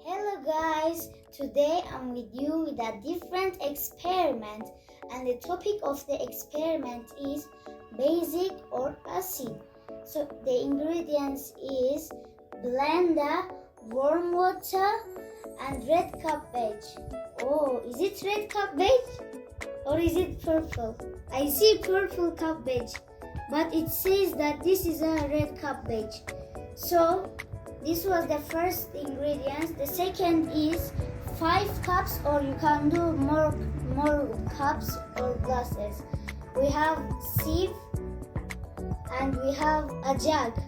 Hello guys, today I'm with you with a different experiment, and the topic of the experiment is basic or acid. So the ingredients is blender, warm water and red cabbage. Oh, is it red cabbage or is it purple? I see purple cabbage, but it says that this is a red cabbage. So this was the first ingredient. The second is 5 cups, or you can do more cups or glasses. We have sieve and we have a jug.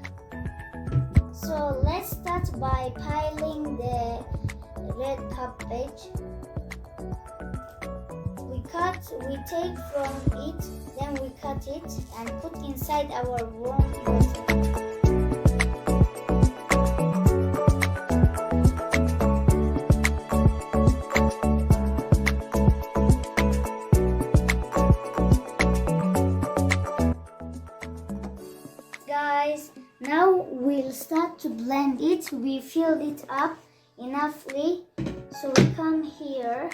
So let's start by piling the red cabbage. We take from it, then we cut it and put inside our warm water. Guys, now we'll start to blend it. We fill it up enoughly. So we come here.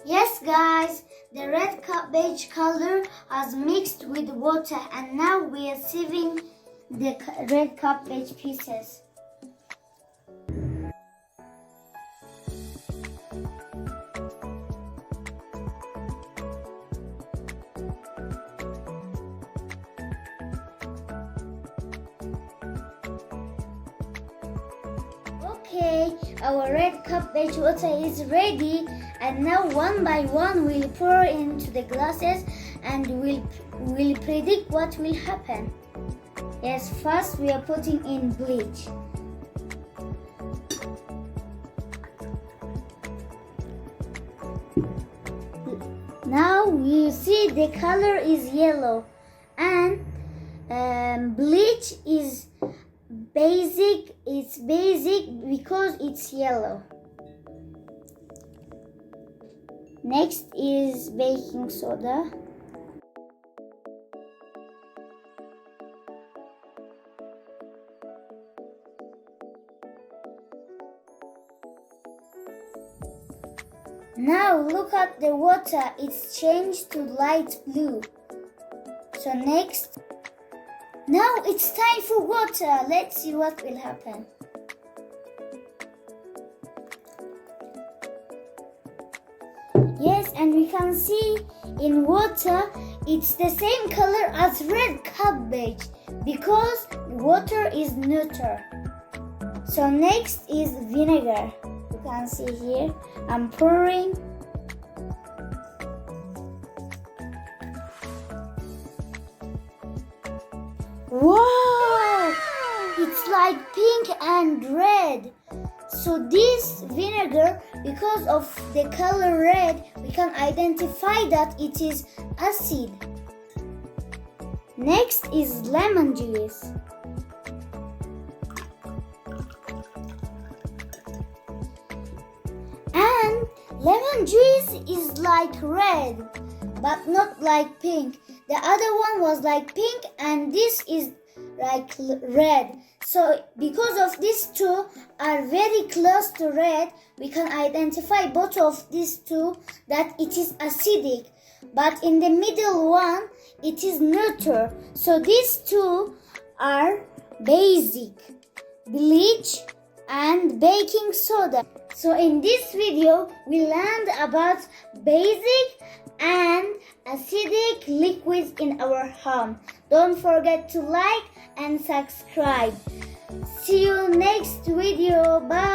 Yes guys, the red cabbage color has mixed with water, and now we are sieving the red cabbage pieces. Okay, our red cabbage water is ready, and now one by one we'll pour into the glasses and we'll predict what will happen. Yes, first we are putting in bleach. Now you see the color is yellow, and bleach is basic. It's basic because it's yellow. Next is baking soda. Now look at the water, it's changed to light blue. So next, now it's time for water. Let's see what will happen. Yes, and we can see in water it's the same color as red cabbage because water is neutral. So next is vinegar. You can see here, I'm pouring. Wow! It's like pink and red. So this vinegar, because of the color red, we can identify that it is acid. Next is lemon juice. And lemon juice is like red, but not like pink. The other one was like pink, and this is like red. So because of these two are very close to red, we can identify both of these two that it is acidic. But in the middle one, it is neutral. So these two are basic, bleach and baking soda. So in this video, we learned about basic and acidic liquids in our home. Don't forget to like and subscribe. See you next video. Bye.